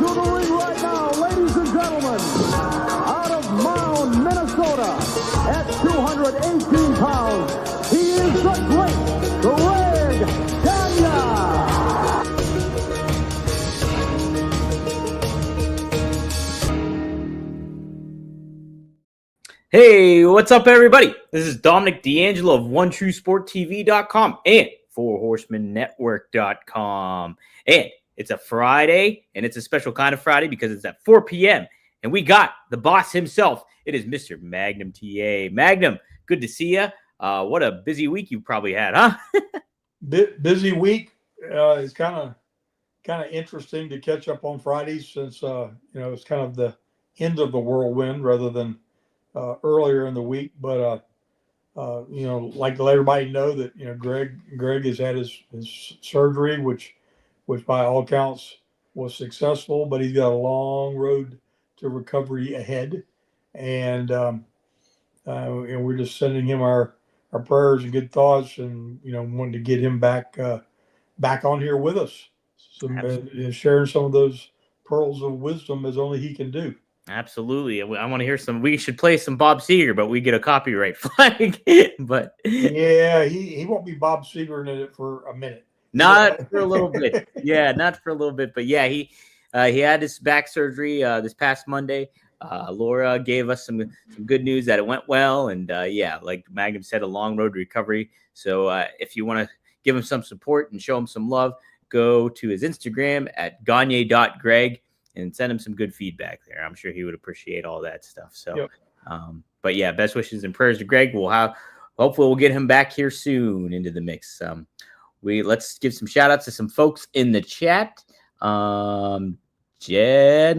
to the ring right now, ladies and gentlemen, out of Mound, Minnesota, at 218 pounds, he is the great Greg Gagne. Hey, what's up, everybody? This is Dominic DeAngelo of OneTrueSportTV.com and FourHorsemenNetwork.com. And it's a Friday, and it's a special kind of Friday because it's at 4 p.m. And we got the boss himself. It is Mr. Magnum TA. Magnum, good to see you. What a busy week you probably had, huh? Busy week. It's kind of interesting to catch up on Fridays since it's kind of the end of the whirlwind rather than earlier in the week. But like to let everybody know that Greg has had his surgery, which by all accounts was successful, but he's got a long road to recovery ahead, and we're just sending him our prayers and good thoughts, and wanting to get him back on here with us, sharing some of those pearls of wisdom as only he can do. Absolutely. I want to hear some. We should play some Bob Seger, but we get a copyright flag. But yeah, he won't be Bob Seger in it for a minute. Not for a little bit. Yeah, not for a little bit. But yeah, he had his back surgery this past Monday. Laura gave us some good news that it went well. And like Magnum said, a long road to recovery. So if you want to give him some support and show him some love, go to his Instagram at gagne.greg and send him some good feedback there. I'm sure he would appreciate all that stuff. So, yep. But yeah, best wishes and prayers to Greg. Hopefully we'll get him back here soon into the mix. Let's give some shout outs to some folks in the chat. Jen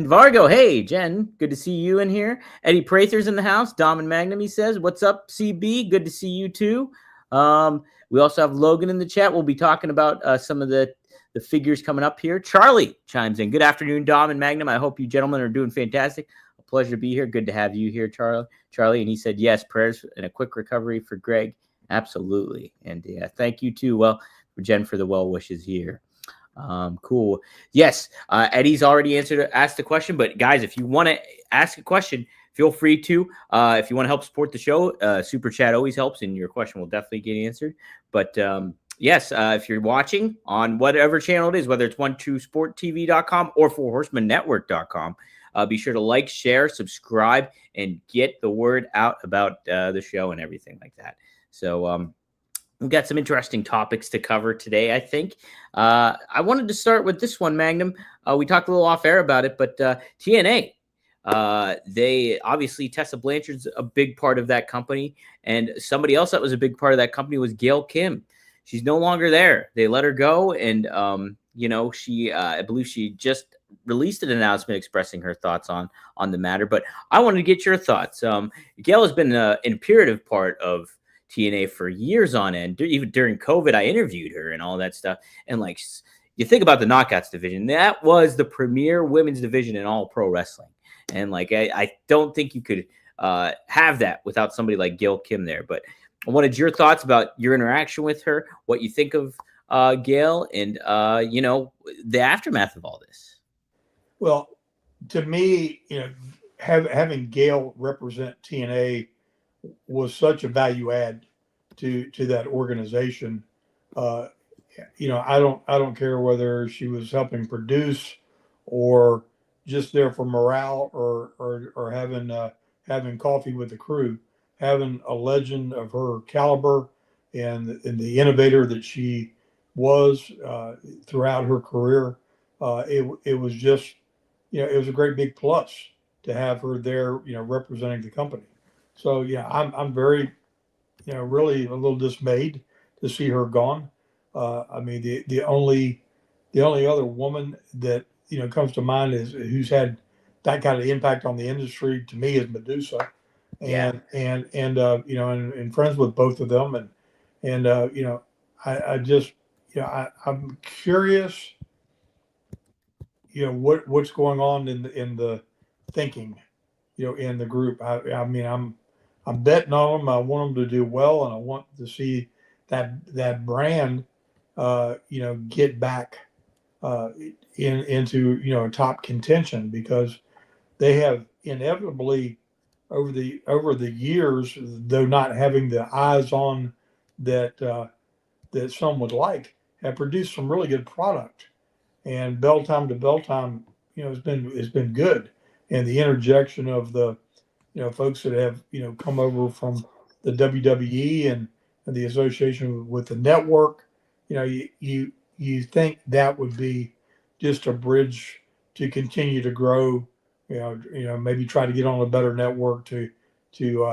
Vargo. Hey, Jen, good to see you in here. Eddie Prather's in the house. Dom and Magnum, he says, what's up, CB? Good to see you too. We also have Logan in the chat. We'll be talking about some of the figures coming up here. Charlie chimes in. Good afternoon, Dom and Magnum. I hope you gentlemen are doing fantastic. A pleasure to be here. Good to have you here, Charlie. And he said, yes, prayers and a quick recovery for Greg. Absolutely. And yeah, thank you too. Well, Jen, for the well wishes here. Cool. Yes, Eddie's already asked the question, but guys, if you want to ask a question, feel free to. If you want to help support the show, Super Chat always helps, and your question will definitely get answered. But yes, if you're watching on whatever channel it is, whether it's OneTrueSportTV.com or FourHorsemenNetwork.com, be sure to like, share, subscribe, and get the word out about the show and everything like that. So we've got some interesting topics to cover today, I think. I wanted to start with this one, Magnum. We talked a little off air about it, but TNA, they obviously, Tessa Blanchard's a big part of that company, and somebody else that was a big part of that company was Gail Kim. She's no longer there. They let her go, and she, I believe she just released an announcement expressing her thoughts on the matter. But I wanted to get your thoughts. Gail has been an imperative part of TNA for years on end. Even during COVID, I interviewed her and all that stuff. And like, you think about the Knockouts division, that was the premier women's division in all pro wrestling. And like, I don't think you could have that without somebody like Gail Kim there. But I wanted your thoughts about your interaction with her, what you think of Gail, and the aftermath of all this. Well, to me, having Gail represent TNA was such a value add to that organization. I don't care whether she was helping produce or just there for morale or having coffee with the crew. Having a legend of her caliber and the innovator that she was throughout her career, it was just, it was a great big plus to have her there, representing the company. So yeah, I'm very, really a little dismayed to see her gone. I mean, the only other woman that comes to mind is who's had that kind of impact on the industry to me is Medusa, and friends with both of them, I'm curious, what's going on in the thinking, in the group. I mean, I'm betting on them. I want them to do well, and I want to see that brand, get back into top contention, because they have inevitably over the years, though not having the eyes on that that some would like, have produced some really good product. And bell time to bell time, has been good. And the interjection of the folks that have come over from the WWE and the association with the network, you think that would be just a bridge to continue to grow. Maybe try to get on a better network to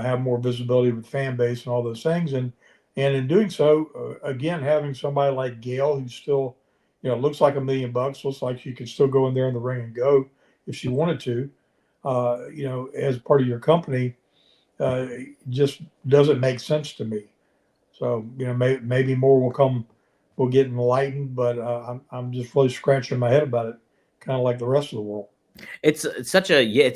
have more visibility with fan base and all those things. And in doing so, again, having somebody like Gail, who's still, looks like $1 million, looks like she could still go in there in the ring and go if she wanted to, as part of your company, just doesn't make sense to me. So, maybe more will get enlightened, but I'm just really scratching my head about it, kind of like the rest of the world. It's it's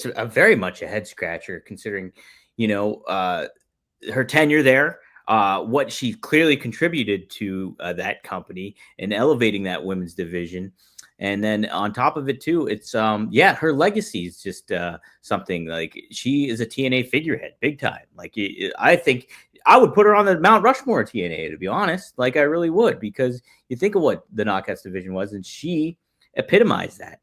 a very much a head scratcher, considering, her tenure there, what she clearly contributed to that company and elevating that women's division. And then on top of it too, it's her legacy is just something like she is a TNA figurehead, big time. Like I think I would put her on the Mount Rushmore of TNA, to be honest. Like I really would, because you think of what the Knockouts division was, and she epitomized that.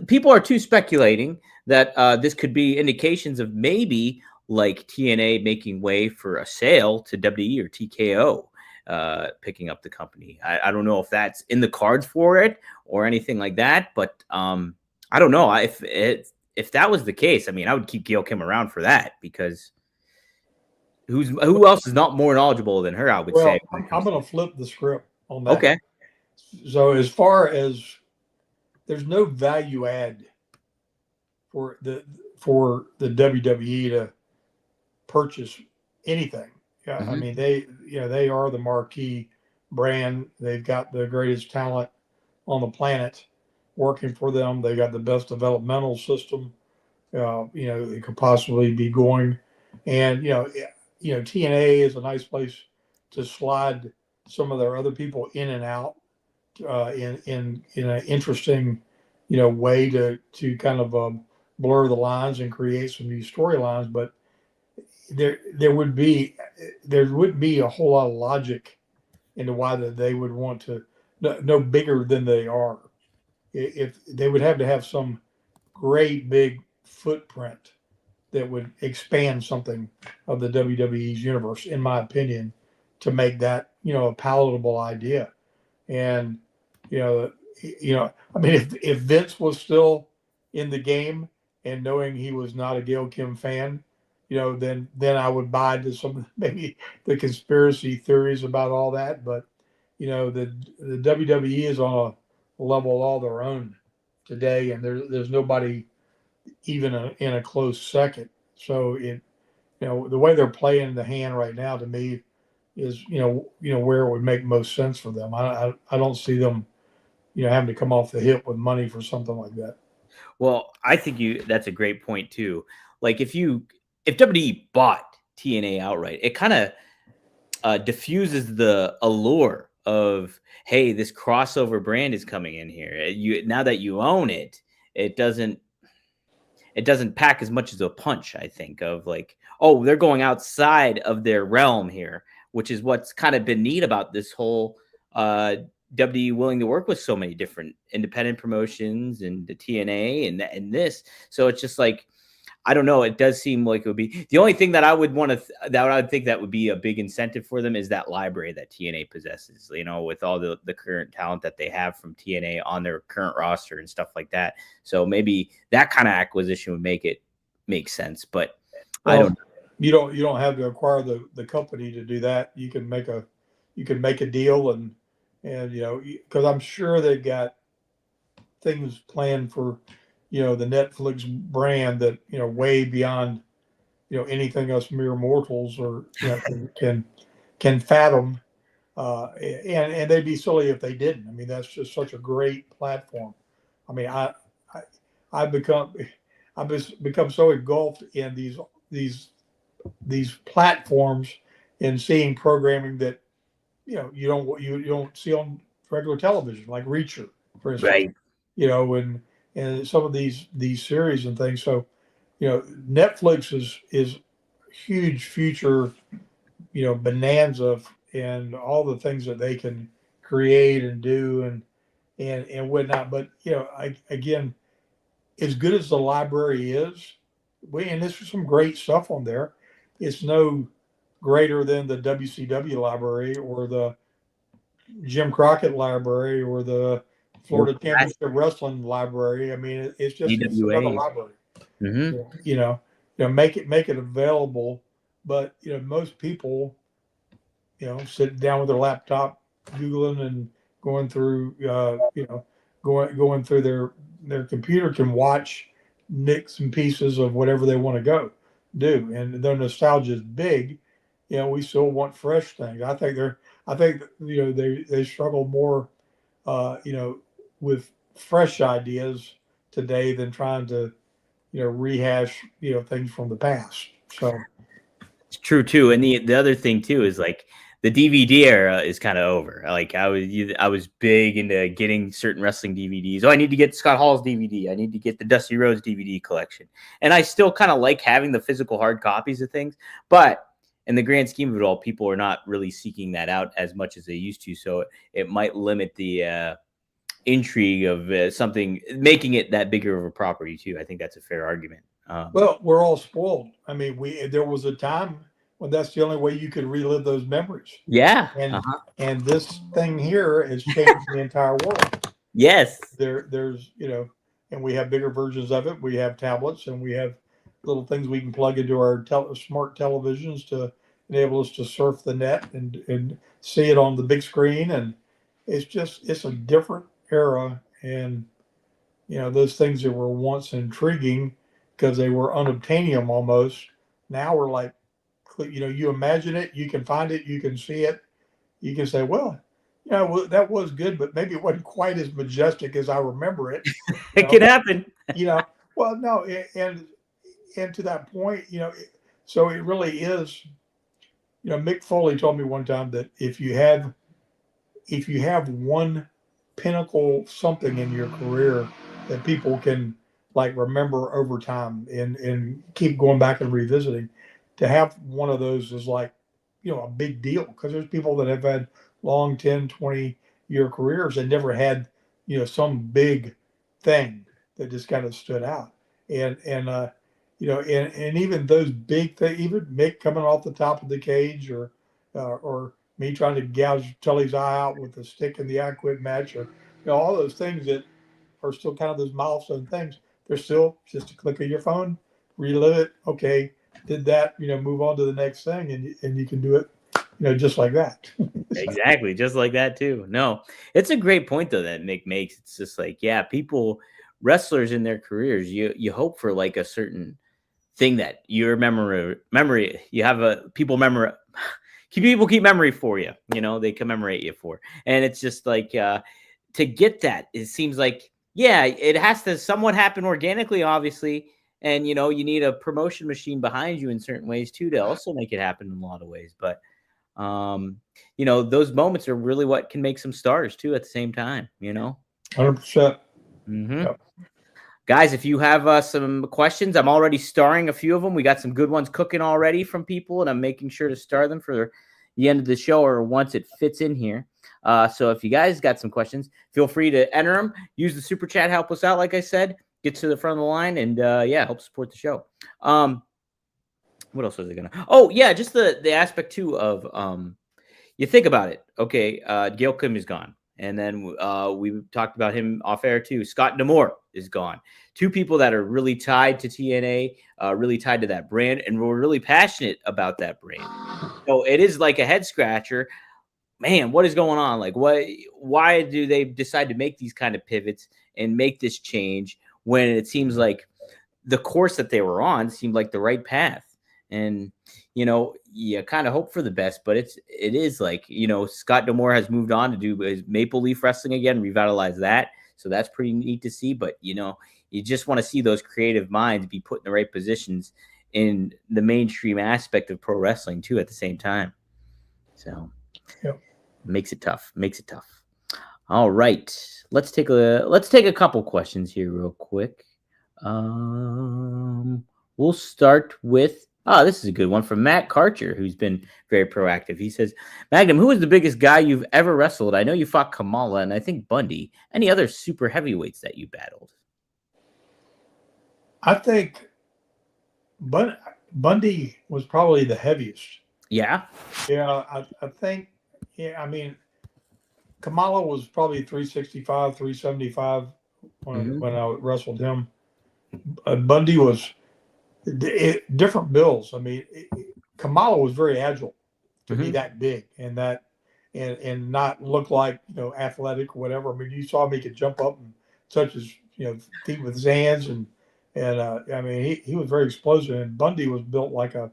People are too speculating that this could be indications of maybe like TNA making way for a sale to WWE or TKO picking up the company. I don't know if that's in the cards for it or anything like that, but I don't know. If that was the case, I mean, I would keep Gail Kim around for that, because who else is not more knowledgeable than her, I would say. I'm going to flip the script on that. Okay. So as far as there's no value add for the WWE to purchase anything. Yeah, I mean, they are the marquee brand. They've got the greatest talent on the planet working for them. They got the best developmental system it could possibly be going. And TNA is a nice place to slide some of their other people in and out in an interesting way to kind of blur the lines and create some new storylines. But there would be a whole lot of logic into why that they would want to no bigger than they are. If they would have to have some great big footprint that would expand something of the WWE's universe, in my opinion, to make that a palatable idea. And I mean, if Vince was still in the game and knowing he was not a Gail Kim fan, then I would buy into some maybe the conspiracy theories about all that. But the WWE is on a level all their own today, and there's nobody even in a close second. So the way they're playing the hand right now, to me, is where it would make most sense for them. I don't see them having to come off the hip with money for something like that. Well, I think that's a great point too. Like if WWE bought TNA outright, it kind of diffuses the allure of, hey, this crossover brand is coming in here. Now that you own it, it doesn't pack as much as a punch, I think, of like, oh, they're going outside of their realm here, which is what's kind of been neat about this whole WWE willing to work with so many different independent promotions and the TNA and this. So it's just like, I don't know. It does seem like it would be the only thing that I would want to, that I would think that would be a big incentive for them is that library that TNA possesses, with all the current talent that they have from TNA on their current roster and stuff like that. So maybe that kind of acquisition would make sense, but I don't know. You don't have to acquire the company to do that. You can make a deal and because I'm sure they've got things planned for the Netflix brand that way beyond anything us mere mortals or can fathom, and they'd be silly if they didn't. I mean, that's just such a great platform. I mean, I've become so engulfed in these platforms and seeing programming that you don't see on regular television, like Reacher, for instance. Right. You know, and some of these series and things. So, you know, Netflix is huge future, you know, bonanza and all the things that they can create and do and whatnot. But you know, again, as good as the library is, and there's some great stuff on there. It's no greater than the WCW library or the Jim Crockett library or the Florida Championship Wrestling library. I mean, it's another EWA. library. Mm-hmm. You know, make it available. But you know, most people, you know, sitting down with their laptop, googling and going through, you know, going through their computer can watch nicks and pieces of whatever they want to go do. And though nostalgia is big, you know, we still want fresh things. I think you know they struggle more, you know, with fresh ideas today than trying to, you know, rehash, you know, things from the past. So It's true too. And the other thing too is like the DVD era is kind of over. Like I was big into getting certain wrestling DVDs. Oh, I need to get Scott Hall's DVD. I need to get the Dusty Rhodes DVD collection. And I still kind of like having the physical hard copies of things, but in the grand scheme of it all, people are not really seeking that out as much as they used to. So it might limit the intrigue of something, making it that bigger of a property too. I think that's a fair argument. well, we're all spoiled. I mean, there was a time when that's the only way you could relive those memories. Yeah. And this thing here has changed the entire world. Yes. There's you know, and we have bigger versions of it. We have tablets and we have little things we can plug into our smart televisions to enable us to surf the net and see it on the big screen. And it's a different era. And you know, those things that were once intriguing because they were unobtainium almost. Now we're like, you know, you imagine it, you can find it, you can see it, you can say, well, you know, that was good, but maybe it wasn't quite as majestic as I remember it. It can happen. You know, well, no, and to that point, you know, so it really is. You know, Mick Foley told me one time that if you have one pinnacle something in your career that people can like remember over time and keep going back and revisiting, to have one of those is like, you know, a big deal because there's people that have had long 10, 20-year careers and never had, you know, some big thing that just kind of stood out. And you know, and even those big things, even Mick coming off the top of the cage or me trying to gouge Tully's eye out with the stick in the I Quit match, or you know, all those things that are still kind of those milestone things. They're still just a click of your phone, relive it. Okay, did that, you know, move on to the next thing, and you can do it, you know, just like that. Exactly, just like that too. No, it's a great point though that Mick makes. It's just like, yeah, people, wrestlers in their careers, you hope for like a certain thing that your memory you have a people memory. People keep memory for you, you know, they commemorate you for. And it's just like to get that, it seems like, yeah, it has to somewhat happen organically, obviously. And, you know, you need a promotion machine behind you in certain ways too, to also make it happen in a lot of ways. But, you know, those moments are really what can make some stars too at the same time, you know? 100%. Mm-hmm. Yep. Guys, if you have some questions, I'm already starring a few of them. We got some good ones cooking already from people, and I'm making sure to star them for the end of the show or once it fits in here. So if you guys got some questions, feel free to enter them. Use the super chat, help us out. Like I said, get to the front of the line, and yeah, help support the show. What else was I gonna? Oh yeah, just the aspect too of you think about it. Okay, Gail Kim is gone. And then we talked about him off air too. Scott D'Amore is gone. Two people that are really tied to TNA, really tied to that brand, and we're really passionate about that brand. So it is like a head scratcher. Man, what is going on? Like, why do they decide to make these kind of pivots and make this change when it seems like the course that they were on seemed like the right path? And, you know, you kind of hope for the best, but it is like, you know, Scott D'Amore has moved on to do his Maple Leaf Wrestling again, revitalize that. So that's pretty neat to see. But, you know, you just want to see those creative minds be put in the right positions in the mainstream aspect of pro wrestling too at the same time. So Yep. makes it tough. All right. Let's take a couple questions here real quick. We'll start with this is a good one from Matt Karcher, who's been very proactive. He says, Magnum, who is the biggest guy you've ever wrestled? I know you fought Kamala and I think Bundy. Any other super heavyweights that you battled? I think Bundy was probably the heaviest. Yeah. Yeah, I think. Yeah, I mean, Kamala was probably 365, 375 when I wrestled him. Bundy was different bills. I mean, Kamala was very agile to be that big and not look like, athletic or whatever. I mean, you saw him, he could jump up and touch his feet with his hands and I mean, he was very explosive. And Bundy was built like a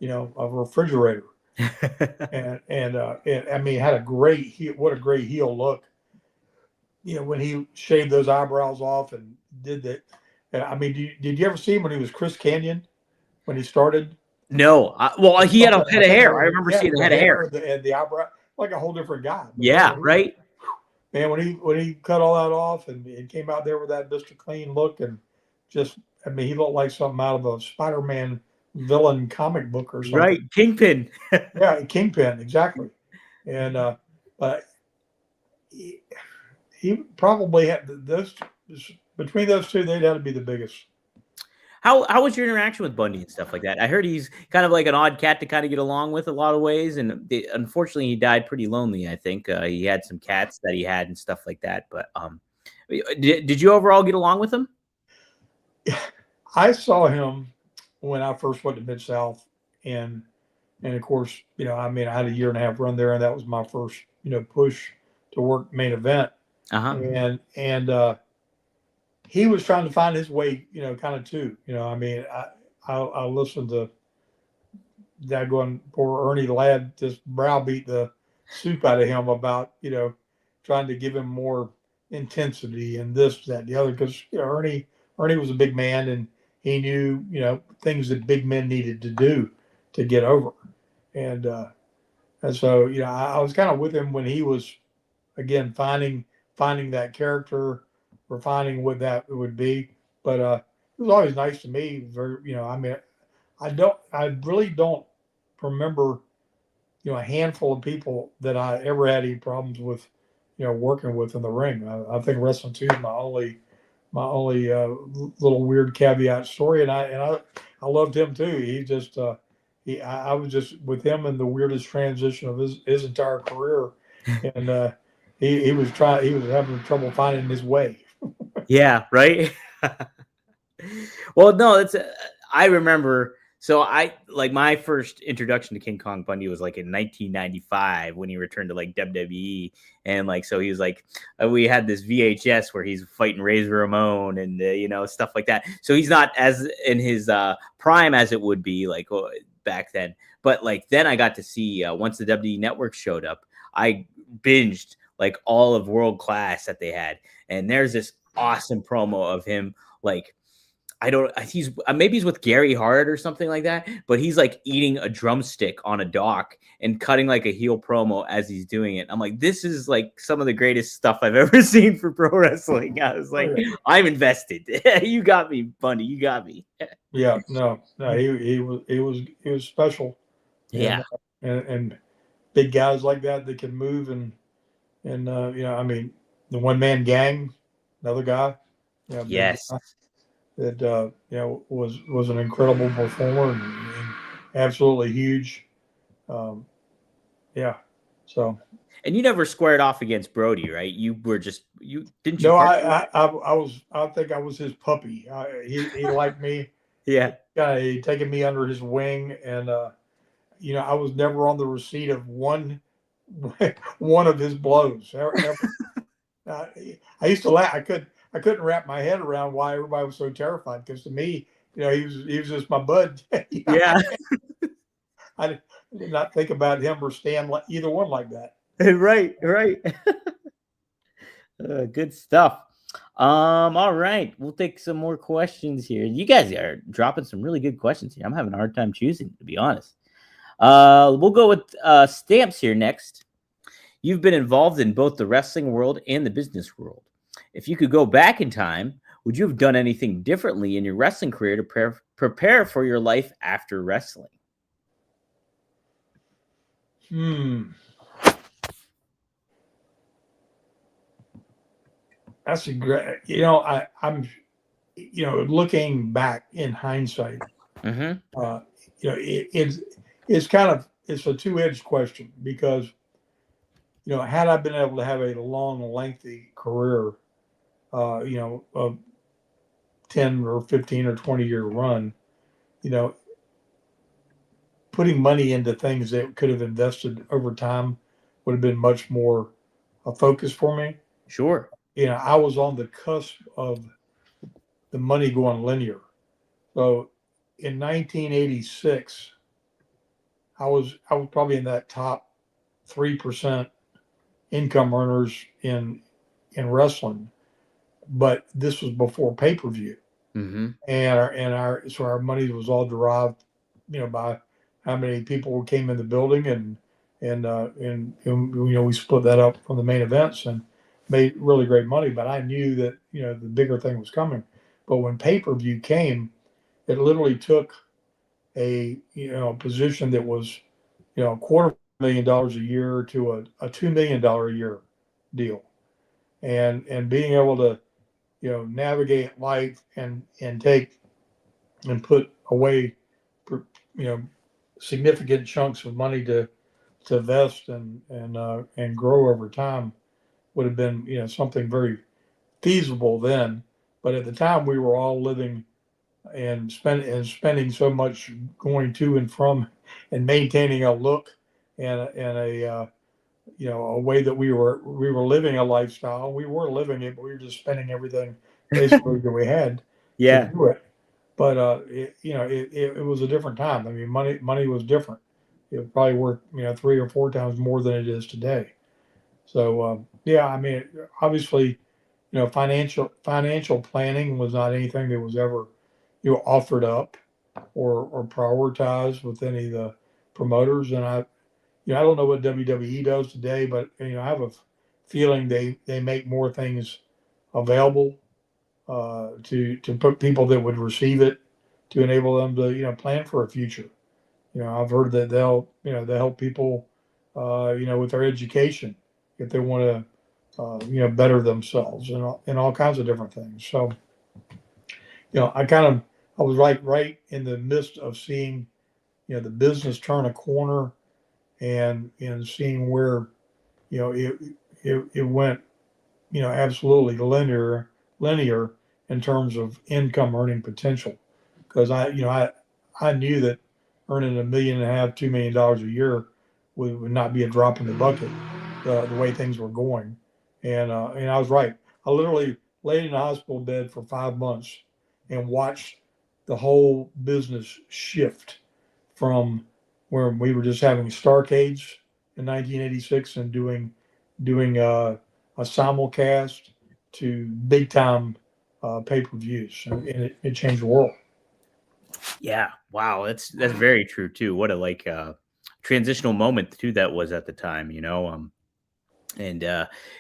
refrigerator. and I mean, had a great heel look. When he shaved those eyebrows off and did that. I mean, did you ever see him when he was Chris Canyon when he started? No. Well, he had a head of hair. I remember seeing the head of hair. The eyebrow, like a whole different guy. But yeah, right. Man, when he cut all that off and came out there with that Mr. Clean look and just, I mean, he looked like something out of a Spider-Man villain comic book or something. Right, Kingpin. Yeah, Kingpin, exactly. And but he probably had those between those two. They'd have to be the biggest. How was your interaction with Bundy and stuff like that? I heard he's kind of like an odd cat to kind of get along with a lot of ways, and unfortunately, he died pretty lonely. I think he had some cats that he had and stuff like that. But did you overall get along with him? I saw him when I first went to Mid-South, and of course, I mean, I had a 1.5 year run there, and that was my first, push to work main event. And he was trying to find his way, kind of too. I mean, I listened to that going, poor Ernie Ladd just browbeat the soup out of him about, trying to give him more intensity and this, that, and the other, because Ernie was a big man and he knew, things that big men needed to do to get over. And so, I was kind of with him when he was, again, finding that character, refining what that would be. But it was always nice to me. Very, I mean, I really don't remember, a handful of people that I ever had any problems with, working with in the ring. I think wrestling too is my only little weird caveat story, and I loved him too. He just I was just with him in the weirdest transition of his entire career, and he was having trouble finding his way. Yeah, right. Well, no, I remember. So my first introduction to King Kong Bundy was like in 1995 when he returned to like WWE, and so he was like, we had this VHS where he's fighting Razor Ramon and stuff like that. So he's not as in his prime as it would be like back then. But then I got to see once the WWE Network showed up, I binged like all of World Class that they had, and there's this awesome promo of him maybe he's with Gary Hart or something like that, but he's like eating a drumstick on a dock and cutting like a heel promo as he's doing it. I'm like, this is like some of the greatest stuff I've ever seen for pro wrestling. I was like, I'm invested. You got me, Bundy. You got me. Yeah, no, he was special. Yeah, and big guys like that can move and I mean, the one man gang, another guy. Yes. That was an incredible performer and absolutely huge. Yeah. So. And you never squared off against Brody, right? You were just didn't you? No, I think I was his puppy. He liked me. Yeah. He taken me under his wing, and I was never on the receipt of one of his blows. I used to laugh. I couldn't wrap my head around why everybody was so terrified. Because to me, he was just my bud. Yeah. I did not think about him or Stan either one like that. Right. Good stuff. All right, we'll take some more questions here. You guys are dropping some really good questions here. I'm having a hard time choosing, to be honest. We'll go with Stamps here next. You've been involved in both the wrestling world and the business world. If you could go back in time, would you have done anything differently in your wrestling career to prepare for your life after wrestling? That's a great, I'm, looking back in hindsight, Mm-hmm. it's kind of, it's a two-edged question because, had I been able to have a long, lengthy career, a 10 or 15 or 20-year run, you know, putting money into things that could have invested over time would have been much more a focus for me. Sure. I was on the cusp of the money going linear. So in 1986, I was probably in that top 3% income earners in wrestling, but this was before pay per view, Mm-hmm. and our money was all derived, by how many people came in the building, and we split that up from the main events and made really great money. But I knew that the bigger thing was coming. But when pay per view came, it literally took a position that was $250,000 a year to a $2 million a year deal, and being able to navigate life and take and put away you know significant chunks of money to vest and grow over time would have been something very feasible then. But at the time, we were all living and spending so much going to and from and maintaining a look and a way that we were living a lifestyle. We were living it, but we were just spending everything basically that we had to Yeah. do it. But it was a different time. I mean, money was different. It was probably worth 3 or 4 times more than it is today. So yeah, I mean, obviously, financial planning was not anything that was ever offered up or prioritized with any of the promoters. And I don't know what WWE does today, but I have a feeling they make more things available to put people that would receive it to enable them to plan for a future. I've heard that they help people with their education if they want to better themselves and all kinds of different things. So I was right in the midst of seeing the business turn a corner and seeing where it went absolutely linear in terms of income earning potential. Because I knew that earning $1.5 million, $2 million a year would not be a drop in the bucket, the way things were going. And I was right. I literally laid in a hospital bed for 5 months and watched the whole business shift from where we were just having Starcades in 1986 and doing a simulcast to big time pay per views, and it changed the world. Yeah. Wow. That's very true too. What a transitional moment too that was at the time, and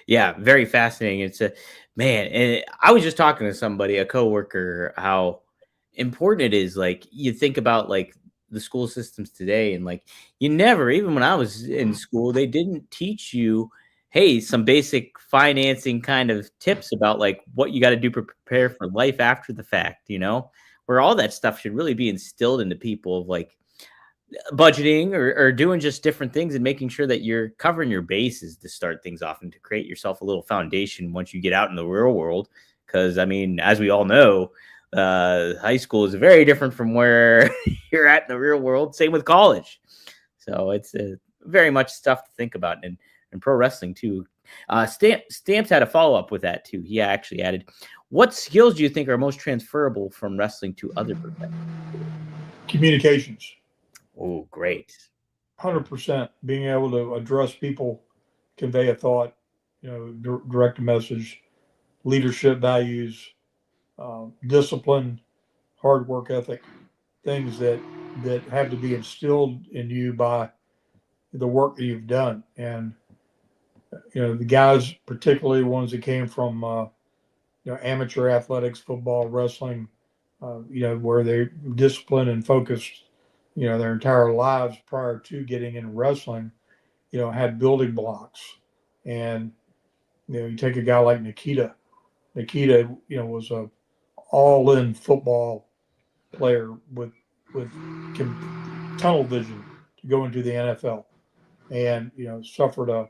yeah, very fascinating. It's a man, and I was just talking to somebody, a coworker, how important it is. Like you think about the school systems today, and you never, even when I was in school, they didn't teach you, hey, some basic financing kind of tips about what you got to do to prepare for life after the fact. Where all that stuff should really be instilled into people of budgeting or doing just different things and making sure that you're covering your bases to start things off and to create yourself a little foundation once you get out in the real world. Because I mean, as we all know, high school is very different from where you're at in the real world. Same with college. So it's very much stuff to think about, and pro wrestling too. Stamps had a follow up with that too. He actually added, "What skills do you think are most transferable from wrestling to other professions?" Communications, Oh, great. 100%. Being able to address people, convey a thought, direct a message, leadership values, discipline, hard work ethic, things that have to be instilled in you by the work that you've done. And the guys, particularly ones that came from amateur athletics, football, wrestling, where they're disciplined and focused, their entire lives prior to getting in wrestling, had building blocks. And, you take a guy like Nikita. Nikita, was a all-in football player with tunnel vision to go into the NFL, and suffered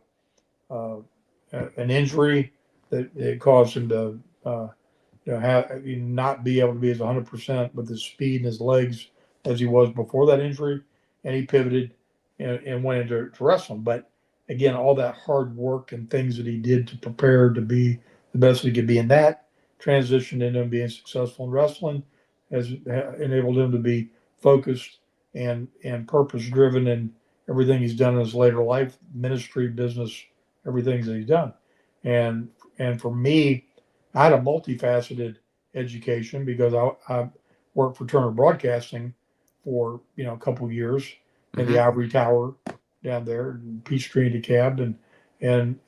an injury that it caused him to not be able to be as 100% with his speed and his legs as he was before that injury, and he pivoted and went into wrestling. But again, all that hard work and things that he did to prepare to be the best he could be in that transitioned into him being successful in wrestling, has enabled him to be focused and purpose driven in everything he's done in his later life, ministry, business, everything that he's done. And for me, I had a multifaceted education because I worked for Turner Broadcasting for a couple of years in the Ivory Tower down there in Peachtree and DeKalb, and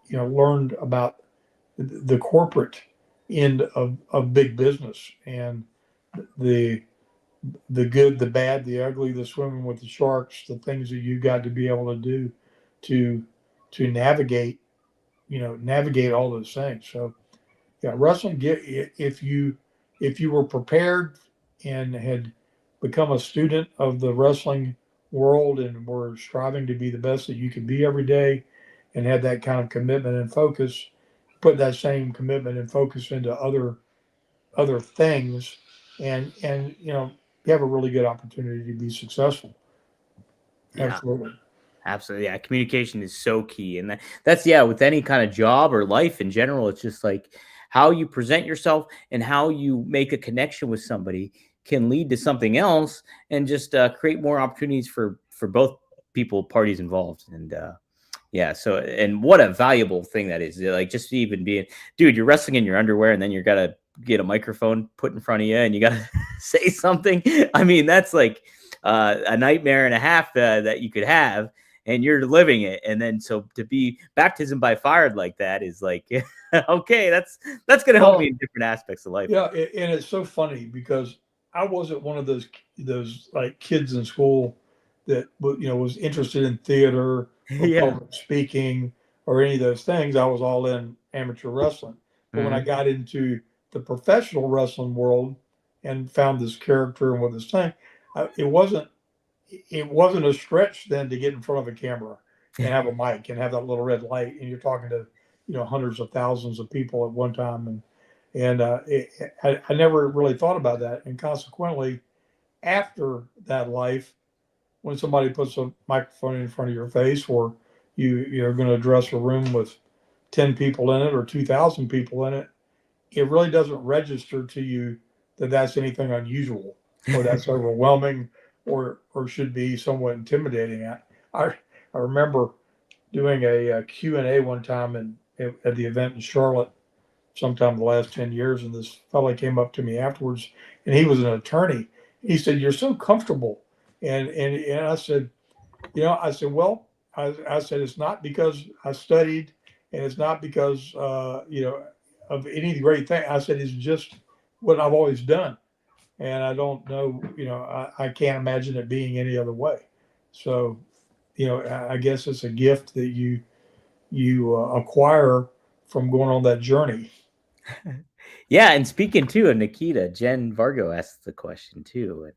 learned about the corporate end of big business, and the good, the bad, the ugly, the swimming with the sharks, the things that you got to be able to do to navigate all those things. So yeah, wrestling, if you were prepared and had become a student of the wrestling world and were striving to be the best that you could be every day, and had that kind of commitment and focus, put that same commitment and focus into other things, and you have a really good opportunity to be successful. Yeah. Absolutely. Absolutely. Yeah. Communication is so key. And that's with any kind of job or life in general. It's just like how you present yourself and how you make a connection with somebody can lead to something else, and just create more opportunities for both parties involved. And so, and what a valuable thing that is. Like, just even being, dude, you're wrestling in your underwear, and then you're got to get a microphone put in front of you, and you got to say something. I mean, that's like a nightmare and a half that you could have, and you're living it. And then so to be baptism by fire like that is like, okay, that's going to help me in different aspects of life. Yeah. And it's so funny because I wasn't one of those like kids in school that, was interested in theater or public speaking or any of those things. I was all in amateur wrestling. But when I got into the professional wrestling world and found this character and what this thing, it wasn't a stretch then to get in front of a camera and have a mic and have that little red light, and you're talking to hundreds of thousands of people at one time, and I never really thought about that, and consequently, after that life, when somebody puts a microphone in front of your face, or you're going to address a room with 10 people in it or 2,000 people in it, it really doesn't register to you that that's anything unusual or that's overwhelming or should be somewhat intimidating. I remember doing a Q&A one time at the event in Charlotte sometime the last 10 years, and this fellow came up to me afterwards, and he was an attorney. He said, "You're so comfortable." And I said, well, I said, it's not because I studied, and it's not because, of any great thing. I said, it's just what I've always done. And I don't know, I can't imagine it being any other way. So, I guess it's a gift that you acquire from going on that journey. Yeah, and speaking too of Nikita, Jen Vargo asked the question too.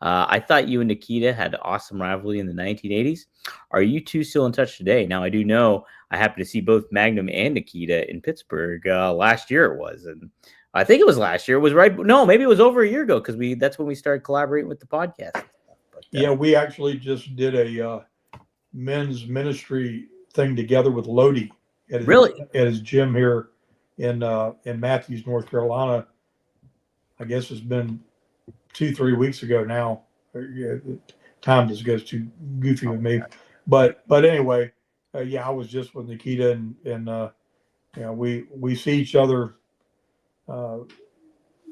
I thought you and Nikita had an awesome rivalry in the 1980s. Are you two still in touch today? Now, I do know I happened to see both Magnum and Nikita in Pittsburgh last year. It was, and I think it was last year. It was right. No, maybe it was over a year ago, because that's when we started collaborating with the podcast. But, yeah, we actually just did a men's ministry thing together with Lodi at his gym here in Matthews, North Carolina. I guess it's been 2-3 weeks ago now. Time just goes too goofy with me, but anyway, I was just with Nikita, and we see each other.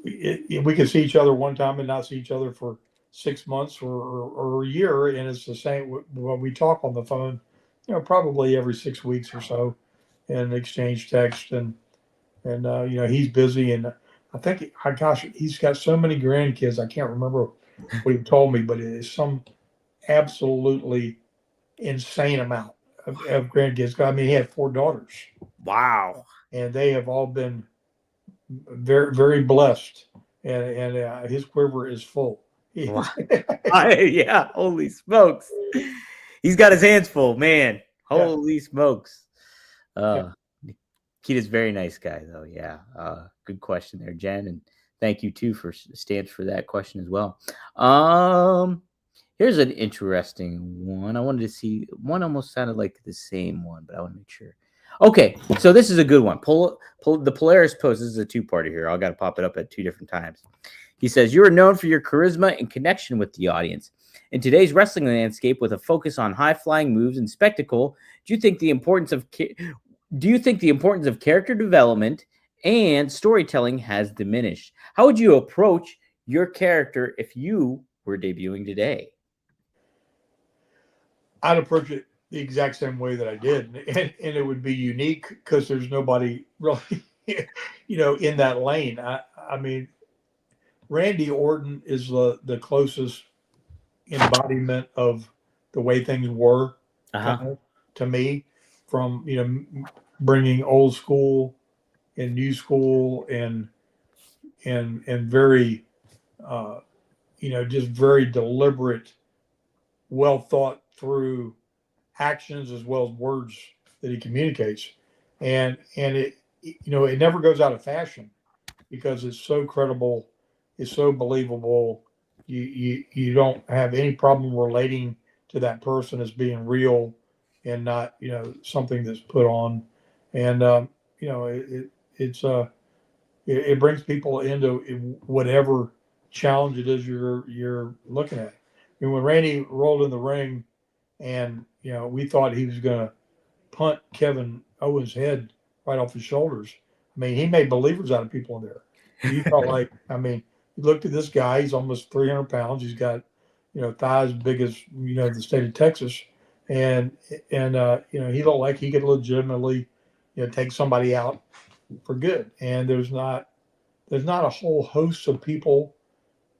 We can see each other one time and not see each other for 6 months or a year, and it's the same when we talk on the phone. probably every 6 weeks or so, and exchange text, and he's busy, and I think, gosh, he's got so many grandkids. I can't remember what he told me, but it is some absolutely insane amount of grandkids. I mean, he had 4 daughters, Wow. and they have all been very, very blessed, and his quiver is full. Wow. Yeah. Holy smokes. He's got his hands full, man. Holy smokes. Keita's very nice guy, though. Yeah. Good question there, Jen. And thank you, too, for Stance for that question as well. Here's an interesting one. I wanted to see one almost sounded like the same one, but I want to make sure. Okay, so this is a good one. The Polaris post. This is a two-parter here. I got to pop it up at 2 different times. He says, you are known for your charisma and connection with the audience. In today's wrestling landscape, with a focus on high-flying moves and spectacle, do you think the importance of character development and storytelling has diminished? How would you approach your character if you were debuting today? I'd approach it the exact same way that I did, and it would be unique because there's nobody really, in that lane. I mean, Randy Orton is the closest embodiment of the way things were kind of, to me, from bringing old school and new school and very just very deliberate, well thought through actions as well as words that he communicates, and it never goes out of fashion because it's so credible, it's so believable. You don't have any problem relating to that person as being real and not something that's put on, and it brings people into whatever challenge it is you're looking at. I mean, when Randy rolled in the ring, and we thought he was going to punt Kevin Owens' head right off his shoulders. I mean, he made believers out of people in there. You felt like, I mean, you looked at this guy. He's almost 300 pounds. He's got thighs big as the state of Texas, and he looked like he could legitimately take somebody out for good. And there's not a whole host of people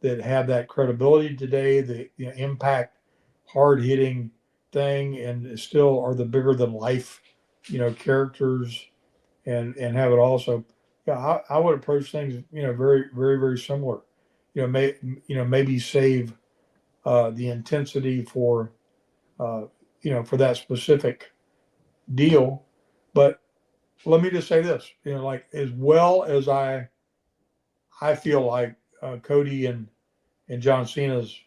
that have that credibility today, the impact, hard hitting thing, and still are the bigger than life, characters, and have it all. So, yeah, I would approach things, very, very, very similar. Maybe save the intensity for that specific deal. But let me just say this, like, as well as I feel like Cody and John Cena's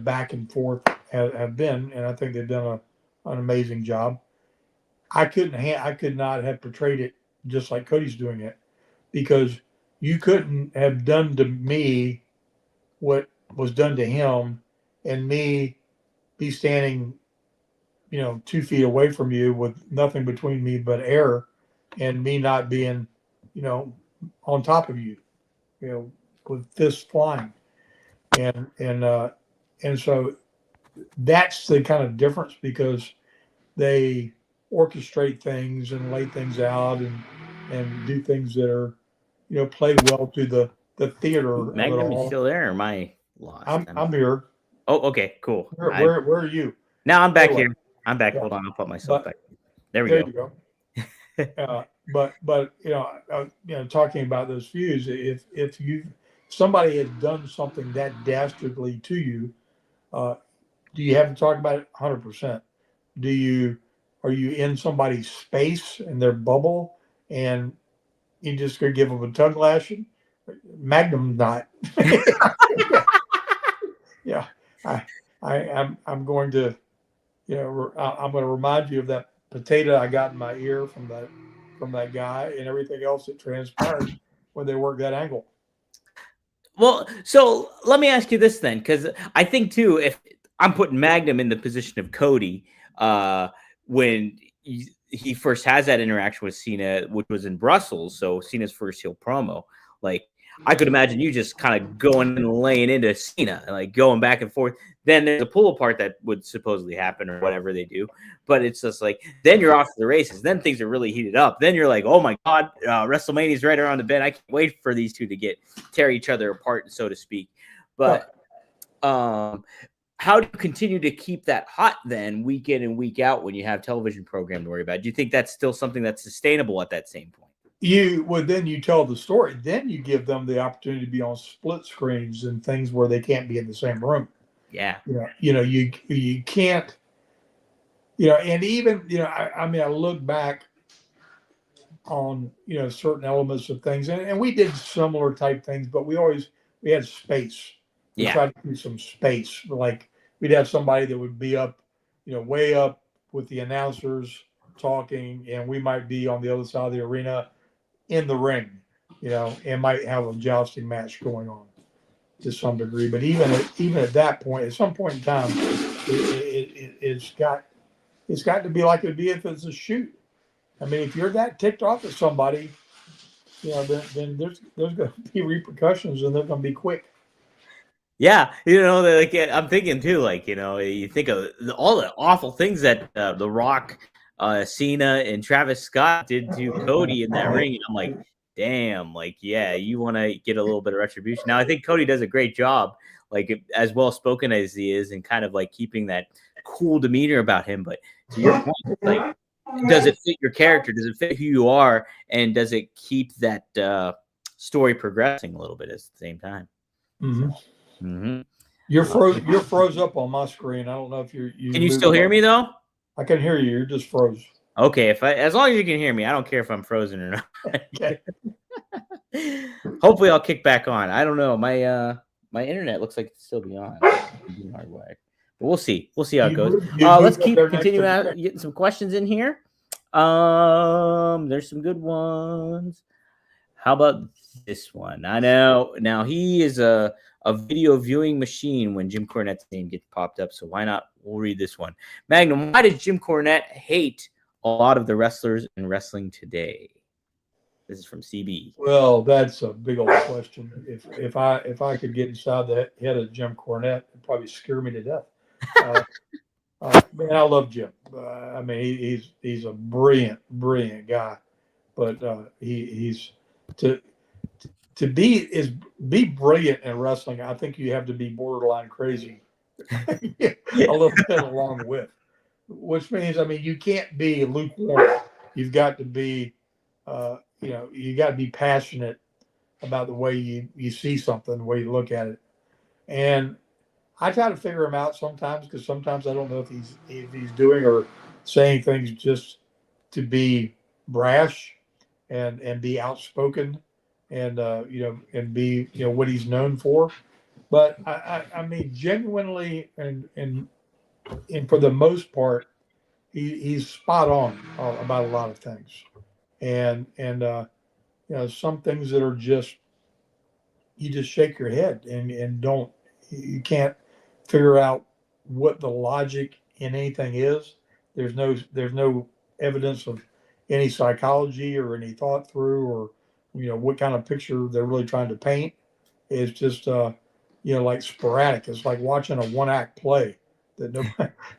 back and forth have been, and I think they've done an amazing job. I could not have portrayed it just like Cody's doing it, because you couldn't have done to me what was done to him, and me be standing 2 feet away from you with nothing between me but air, and me not being on top of you, with fists flying, and so that's the kind of difference, because they orchestrate things and lay things out and do things that are play well to the theater of it Magnum, you all. still there, or am I lost? I'm here. Oh, okay, cool. Where are you? Now I'm back Anyway, here. I'm back. yeah. Hold on, I'll put myself back. There we go. You go. But talking about those views, if somebody had done something that dastardly to you, do you have to talk about it? 100%. Are you in somebody's space in their bubble, and you just gonna give them a tongue lashing? Magnum not. Yeah, I'm going to I'm going to remind you of that potato I got in my ear from that guy, and everything else that transpired when they worked that angle. Well, so let me ask you this then, because I think too, if I'm putting Magnum in the position of Cody, when he first has that interaction with Cena, which was in Brussels, so Cena's first heel promo, like, I could imagine you just kind of going and laying into Cena, like going back and forth. Then there's a pull apart that would supposedly happen or whatever they do. But it's just like, then you're off to the races. Then things are really heated up. Then you're like, oh my God, WrestleMania's right around the bend. I can't wait for these two to tear each other apart, so to speak. But how do you continue to keep that hot then week in and week out when you have television program to worry about? Do you think that's still something that's sustainable at that same point? Then you tell the story. Then you give them the opportunity to be on split screens and things where they can't be in the same room. Yeah. You can't, and even, I look back on, certain elements of things and we did similar type things, but we had space. We tried to keep some space. Like we'd have somebody that would be up, way up with the announcers talking, and we might be on the other side of the arena in the ring, and might have a jousting match going on to some degree. But even at that point, at some point in time, it's got to be like it'd be if it's a shoot. I mean, if you're that ticked off at somebody, then there's going to be repercussions, and they're going to be quick. Yeah, like I'm thinking too, like you think of all the awful things that The Rock, Cena, and Travis Scott did to Cody in that ring, and I'm like, damn, like you want to get a little bit of retribution. Now I think Cody does a great job, like as well spoken as he is, and kind of like keeping that cool demeanor about him. But to your point, like, does it fit your character? Does it fit who you are? And does it keep that story progressing a little bit at the same time? Mm-hmm. So, mm-hmm. You're froze up on my screen. I don't know if you can you still hear me though? I can hear you. You're just froze. Okay, as long as you can hear me, I don't care if I'm frozen or not. Okay. Hopefully, I'll kick back on. I don't know. My internet looks like it's still be on. But we'll see. We'll see how it goes. Let's continue getting some questions in here. There's some good ones. How about this one? I know. Now he is a video viewing machine when Jim Cornette's name gets popped up. So why not? We'll read this one. Magnum, why does Jim Cornette hate a lot of the wrestlers in wrestling today? This is from CB. Well, that's a big old question. If I could get inside the head of Jim Cornette, it'd probably scare me to death. Man, I love Jim. I mean, he's a brilliant guy, but he's to be brilliant in wrestling. I think you have to be borderline crazy a little bit along with, which means, I mean, you can't be lukewarm. You've got to be, you got to be passionate about the way you see something, the way you look at it. And I try to figure him out sometimes, because sometimes I don't know if he's doing or saying things just to be brash and be outspoken and and be what he's known for. But I mean, genuinely and for the most part, he's spot on about a lot of things, and some things that are just, you just shake your head and you can't figure out what the logic in anything is. There's no evidence of any psychology or any thought through, or what kind of picture they're really trying to paint. It's just like sporadic. It's like watching a one-act play that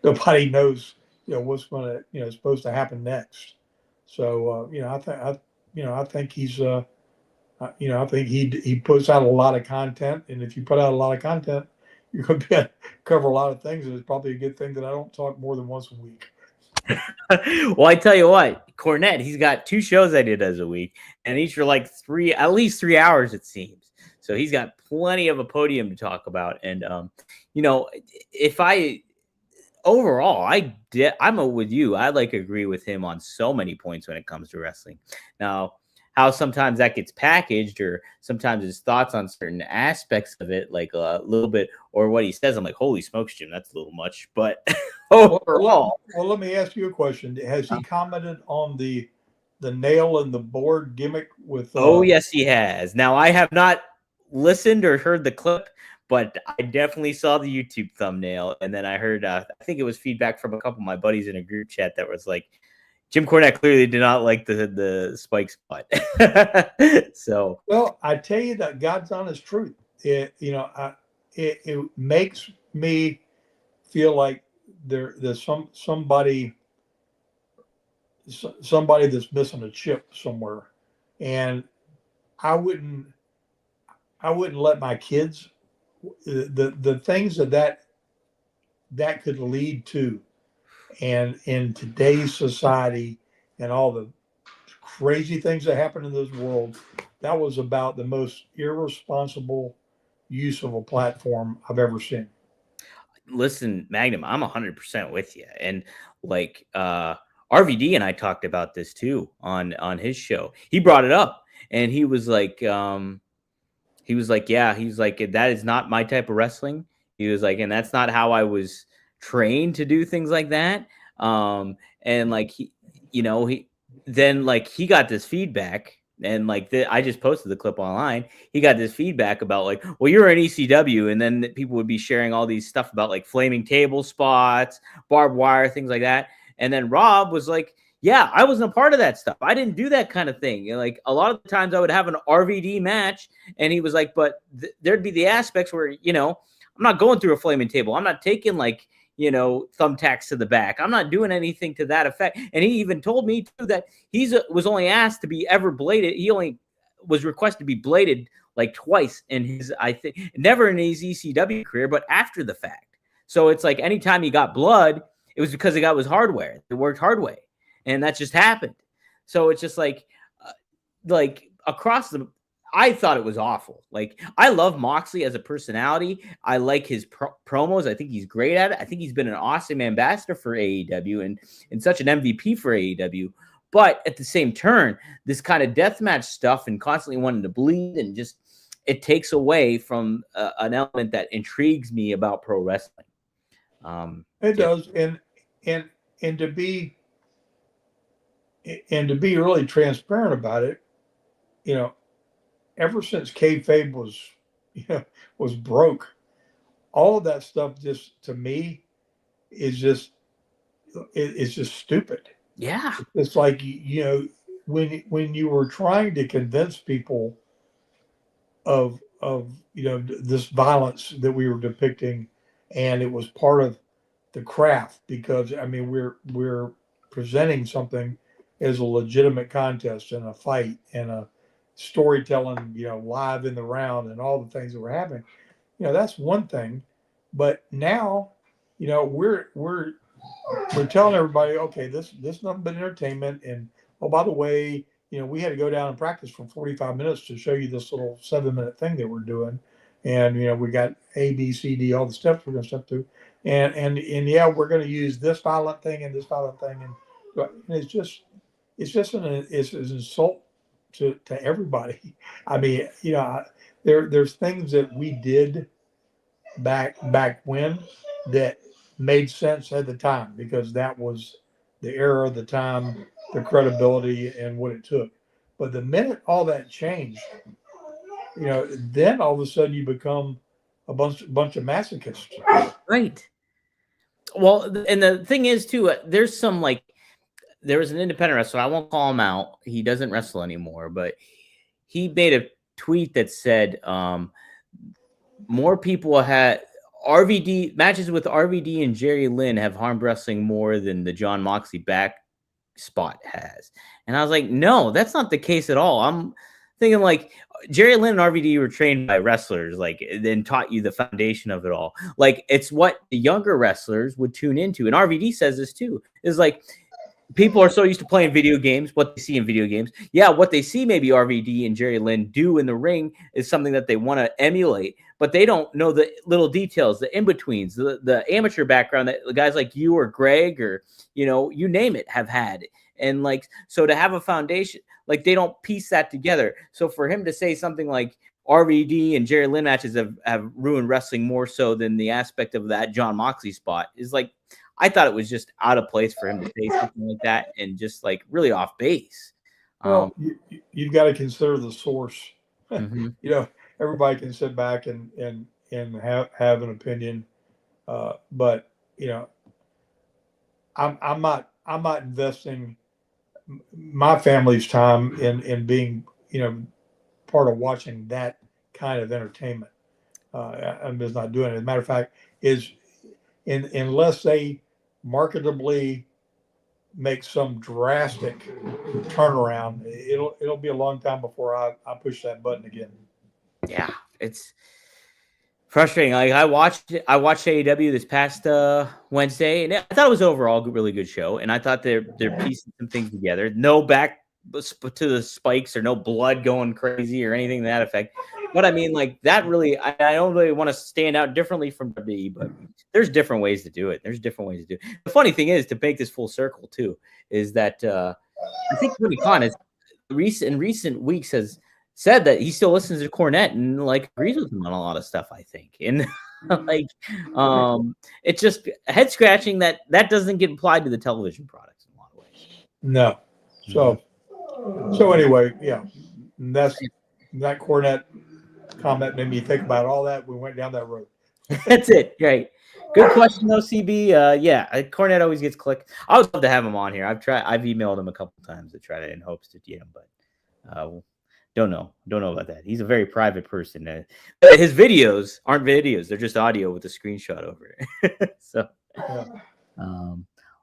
nobody knows what's going to supposed to happen next. So I think he's I think he puts out a lot of content, and if you put out a lot of content, you're going to be able to cover a lot of things, and it's probably a good thing that I don't talk more than once a week. Well, I tell you what, Cornette, he's got 2 shows I did as a week, and each are like at least 3 hours, it seems. So he's got plenty of a podium to talk about. And, I'm with you. I agree with him on so many points when it comes to wrestling. Now, how sometimes that gets packaged, or sometimes his thoughts on certain aspects of it, like a little bit, or what he says, I'm like, holy smokes, Jim, that's a little much. But overall. Well, let me ask you a question. Has he commented on the nail in the board gimmick with? Oh, yes, he has. Now, I have not listened or heard the clip, but I definitely saw the YouTube thumbnail. And then I heard, I think it was feedback from a couple of my buddies in a group chat that was like, Jim Cornette clearly did not like the spike spot. So, well, I tell you that God's honest truth. It makes me feel like there's somebody that's missing a chip somewhere, and I wouldn't let my kids the things that could lead to, and in today's society and all the crazy things that happen in this world, that was about the most irresponsible use of a platform I've ever seen. listen, Magnum, I'm 100% with you. And like RVD and I talked about this too on his show. He brought it up and he was like, yeah, he's like, that is not my type of wrestling. He was like, and that's not how I was trained to do things like that. And like he then like he got this feedback. And like I just posted the clip online. He got this feedback about like, well, you're an ECW, and then people would be sharing all these stuff about like flaming table spots, barbed wire, things like that. And then Rob was like, yeah, I wasn't a part of that stuff. I didn't do that kind of thing. And like a lot of the times I would have an RVD match, and he was like, but there'd be the aspects where, I'm not going through a flaming table. I'm not taking like, thumbtacks to the back. I'm not doing anything to that effect. And he even told me too that was only asked to be ever bladed. He only was requested to be bladed like twice in his, I think, never in his ECW career, but after the fact. So it's like anytime he got blood, it was because it was hardware. It worked hard way. And that just happened. So it's just like across the, I thought it was awful. Like, I love Moxley as a personality. I like his promos. I think he's great at it. I think he's been an awesome ambassador for AEW and such an MVP for AEW. But at the same turn, this kind of deathmatch stuff and constantly wanting to bleed and just, it takes away from an element that intrigues me about pro wrestling. It does. And to be really transparent about it, ever since kayfabe was broke, all of that stuff just, to me, is just, it's just stupid. Yeah. It's like, when you were trying to convince people of this violence that we were depicting, and it was part of the craft, because I mean we're presenting something as a legitimate contest and a fight and a storytelling, live in the round and all the things that were happening. That's one thing. But now, we're telling everybody, okay, this nothing but entertainment. And oh, by the way, we had to go down and practice for 45 minutes to show you this little 7-minute thing that we're doing. And we got A, B, C, D, all the steps we're going to step through. And yeah, we're going to use this violent thing and this violent thing. And it's just an insult to everybody. I mean, there's things that we did back when that made sense at the time, because that was the era, the time, the credibility, and what it took. But the minute all that changed, then all of a sudden you become a bunch of masochists. Right. Well, and the thing is too, there was an independent wrestler. I won't call him out. He doesn't wrestle anymore, but he made a tweet that said more people had matches with RVD and Jerry Lynn have harmed wrestling more than the John Moxley back spot has. And I was like, no, that's not the case at all. I'm thinking like Jerry Lynn and RVD were trained by wrestlers, like, then taught you the foundation of it all. Like, it's what the younger wrestlers would tune into. And RVD says this too, is like, people are so used to playing video games, what they see in video games. Yeah, what they see maybe RVD and Jerry Lynn do in the ring is something that they want to emulate, but they don't know the little details, the in-betweens, the amateur background that guys like you or Greg or, you name it, have had. And like, so to have a foundation, like, they don't piece that together. So for him to say something like RVD and Jerry Lynn matches have ruined wrestling more so than the aspect of that John Moxley spot is like, I thought it was just out of place for him to say something like that and just like really off base. Well, you've got to consider the source. Mm-hmm. Everybody can sit back and have an opinion, but I'm not investing my family's time in being, part of watching that kind of entertainment. I'm just not doing it. As a matter of fact, is unless they marketably make some drastic turnaround, it'll be a long time before I push that button again. Yeah, it's frustrating. Like I watched AEW this past Wednesday, and I thought it was overall a really good show. And I thought they're piecing some things together. No back to the spikes or no blood going crazy or anything to that effect. But I mean, like that really, I don't really want to stand out differently from WWE, but there's different ways to do it. There's different ways to do it. The funny thing is, to make this full circle too, is that I think Tony Khan has in recent weeks has said that he still listens to Cornette and like agrees with him on a lot of stuff, I think. And like it's just head scratching that doesn't get applied to the television products in a lot of ways. No. So anyway, yeah. That Cornette comment made me think about all that. We went down that road. That's it. Great. Good question though, CB. Yeah, Cornette always gets clicked. I would love to have him on here. I've emailed him a couple times to try to in hopes to get him, but don't know about that. He's a very private person. His videos aren't videos; they're just audio with a screenshot over it. So,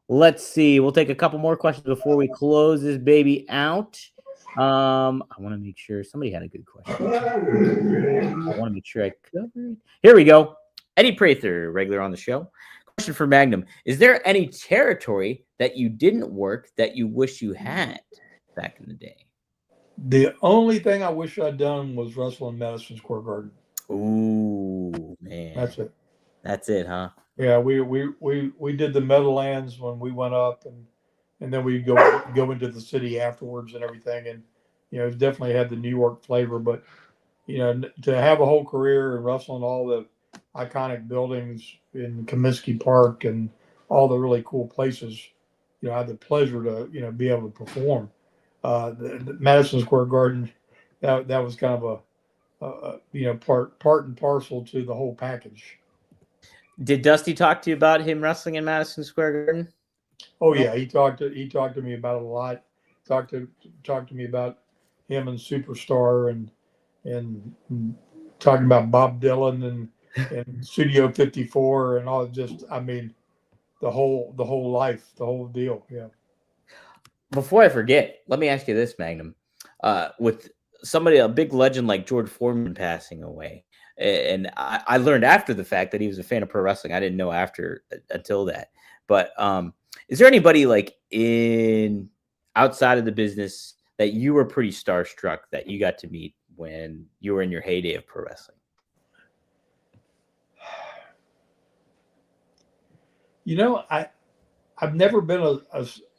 let's see. We'll take a couple more questions before we close this baby out. I want to make sure somebody had a good question. I want to make sure I covered. Here we go. Eddie Prather, regular on the show. Question for Magnum: is there any territory that you didn't work that you wish you had back in the day? The only thing I wish I'd done was wrestle in Madison Square Garden. Ooh, man. That's it. That's it, huh? Yeah, we did the Meadowlands when we went up, and then we go into the city afterwards and everything, and it definitely had the New York flavor. But to have a whole career and wrestling all the iconic buildings in Comiskey Park and all the really cool places, I had the pleasure to be able to perform. The Madison Square Garden, that was kind of a part and parcel to the whole package. Did Dusty talk to you about him wrestling in Madison Square Garden? Oh yeah, he talked to me about it a lot. Talked to me about him and Superstar and talking about Bob Dylan and Studio 54 and all. Just I mean, the whole life, the whole deal. Yeah. Before I forget, let me ask you this, Magnum. With somebody, a big legend like George Foreman passing away, and I learned after the fact that he was a fan of pro wrestling. I didn't know until that. But is there anybody like outside of the business that you were pretty starstruck that you got to meet when you were in your heyday of pro wrestling? I've never been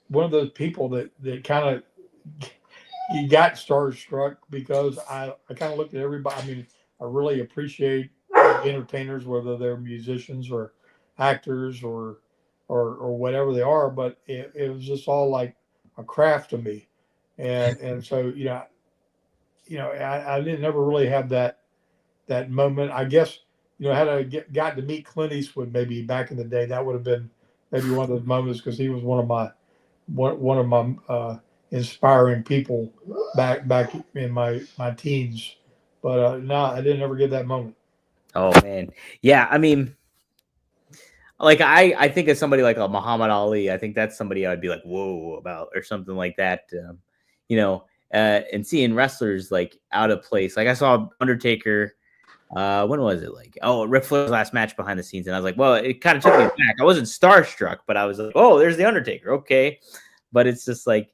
one of those people that kind of you got starstruck because I kind of looked at everybody. I mean, I really appreciate entertainers, whether they're musicians or actors or whatever they are, but it was just all like a craft to me, and so I didn't ever really have that moment. I guess had I got to meet Clint Eastwood maybe back in the day, that would have been maybe one of those moments because he was one of my inspiring people back in my teens. But no, I didn't ever get that moment. Oh man, yeah. I mean, like I think of somebody like a Muhammad Ali. I think that's somebody I'd be like, whoa, about or something like that. And seeing wrestlers like out of place. Like I saw Undertaker. When was it? Like, Ric Flair's last match behind the scenes, and I was like, well, it kind of took me back. I wasn't starstruck, but I was like, oh, there's the Undertaker. Okay, but it's just like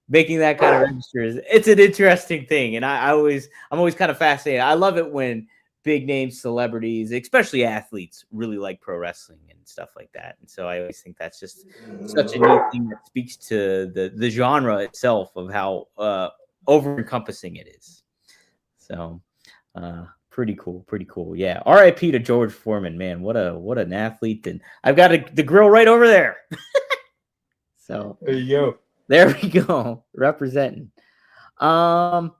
making that kind of register it's an interesting thing, and I'm always kind of fascinated. I love it when big name celebrities, especially athletes, really like pro wrestling and stuff like that. And so I always think that's just such a neat thing that speaks to the genre itself of how over encompassing it is. So pretty cool. Yeah. RIP to George Foreman, man. What an athlete. And I've got the grill right over there. So there you go. There we go. Representing. Oh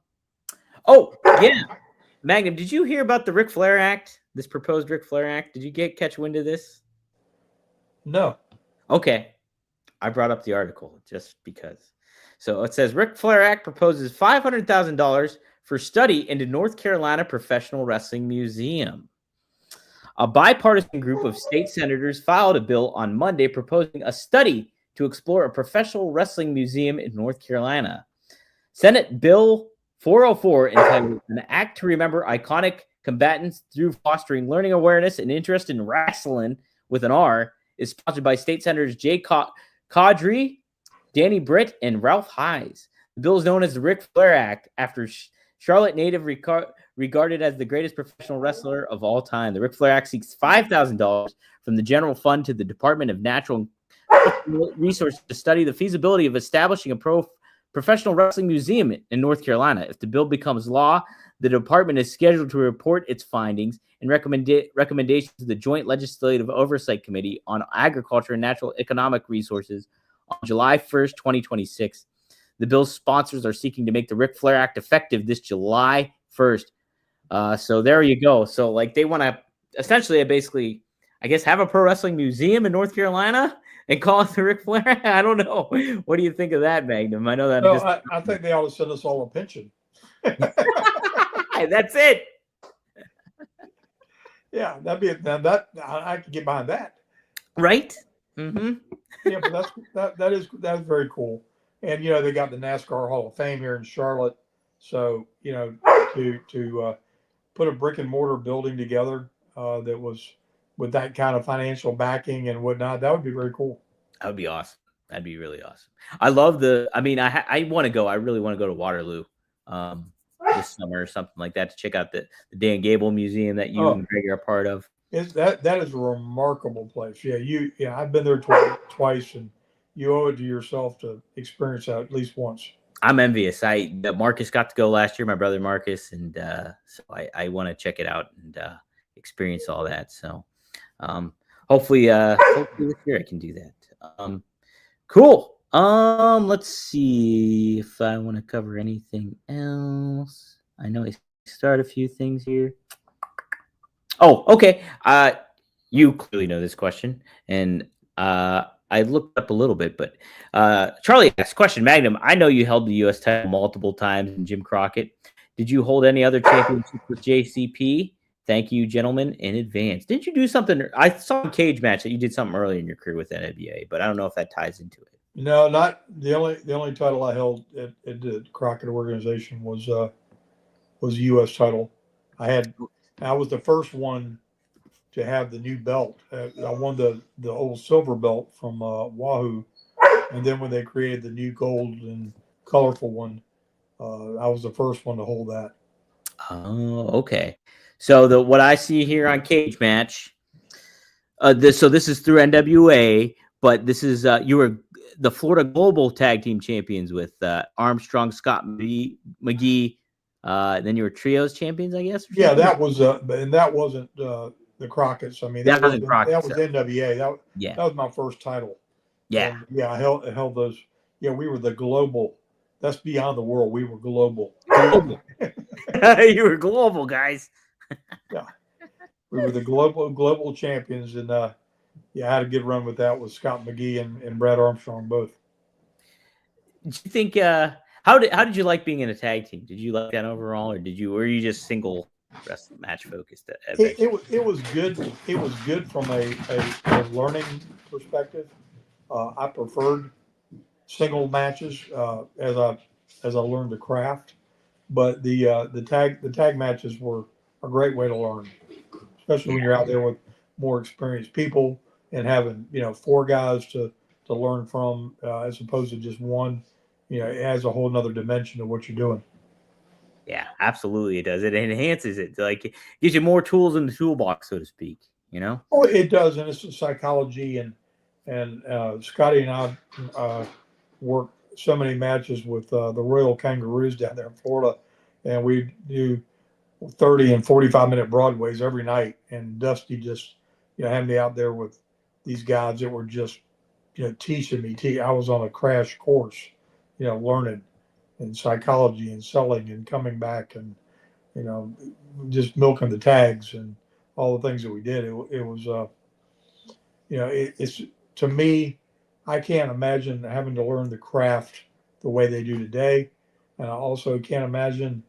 yeah. Magnum, did you hear about the Ric Flair Act? This proposed Ric Flair Act? Did you catch wind of this? No. Okay. I brought up the article just because. So it says Ric Flair Act proposes $500,000 for study into North Carolina Professional Wrestling Museum. A bipartisan group of state senators filed a bill on Monday proposing a study to explore a professional wrestling museum in North Carolina. Senate Bill 404, entitled An Act to Remember Iconic Combatants Through Fostering Learning Awareness and Interest in Wrestling with an R, is sponsored by State Senators Jay Caudry, Danny Britt, and Ralph Hayes. The bill is known as the Ric Flair Act, after Charlotte native regarded as the greatest professional wrestler of all time. The Ric Flair Act seeks $5,000 from the general fund to the Department of Natural Resources to study the feasibility of establishing a professional wrestling museum in North Carolina. If the bill becomes law, the department is scheduled to report its findings and recommendations to the Joint Legislative Oversight Committee on Agriculture and Natural Economic Resources on July 1st, 2026. The bill's sponsors are seeking to make the Ric Flair Act effective this July 1st. So there you go. So like they want to essentially basically, I guess, have a pro wrestling museum in North Carolina and call it the Ric Flair. I don't know. What do you think of that, Magnum? I know that. No, I think they ought to send us all a pension. That's it. Yeah, that I can get behind that. Right. Mm-hmm. Yeah, but that's very cool. And they got the NASCAR Hall of Fame here in Charlotte, so to put a brick and mortar building together that was with that kind of financial backing and whatnot, that would be very cool. That would be awesome. That'd be really awesome. I love I want to go. I really want to go to Waterloo this summer or something like that to check out the Dan Gable Museum that you and Greg are a part of. That is a remarkable place. Yeah, I've been there twice, and you owe it to yourself to experience that at least once. I'm envious. Marcus got to go last year, my brother Marcus, and so I want to check it out and experience all that. So hopefully this year I can do that. Cool. Let's see if I want to cover anything else. I know I started a few things here. Oh, okay. You clearly know this question, and I looked up a little bit, but Charlie asked question, Magnum, I know you held the U.S. title multiple times in Jim Crockett. Did you hold any other championship with JCP? Thank you, gentlemen, in advance. Did you do something? I saw a cage match that you did something early in your career with NWA, but I don't know if that ties into it. No, not the only title I held at the Crockett organization was a U.S. title. I was the first one to have the new belt. I won the old silver belt from Wahoo, and then when they created the new gold and colorful one, I was the first one to hold that. Oh, okay. So what I see here on Cage Match, this is through NWA, but this is you were the Florida Global Tag Team Champions with Armstrong, Scott McGee. Then you were Trios Champions, I guess. Yeah, that was and that wasn't the Crockett's. I mean, that was NWA. That was my first title. Yeah, and I held those. Yeah, we were the global. That's beyond the world. We were global. You were global, guys. Yeah, we were the global champions, and I had a good run with that with Scott McGee and Brad Armstrong both. Do you think? How did you like being in a tag team? Did you like that overall, or were you just single wrestling match focused? It was good. It was good from a learning perspective. I preferred single matches as I learned the craft, but the tag matches were a great way to learn, especially when you're out there with more experienced people and having 4 guys to learn from as opposed to just one. It adds a whole nother dimension to what you're doing. Yeah, absolutely, it does. It enhances it. Like, it gives you more tools in the toolbox, so to speak. Oh, it does, and it's psychology and Scotty and I worked so many matches with the Royal Kangaroos down there in Florida, and we do 30 and 45-minute Broadways every night. And Dusty just had me out there with these guys that were just teaching me. I was on a crash course, learning and psychology and selling and coming back and just milking the tags and all the things that we did. It was it's, to me, I can't imagine having to learn the craft the way they do today. And I also can't imagine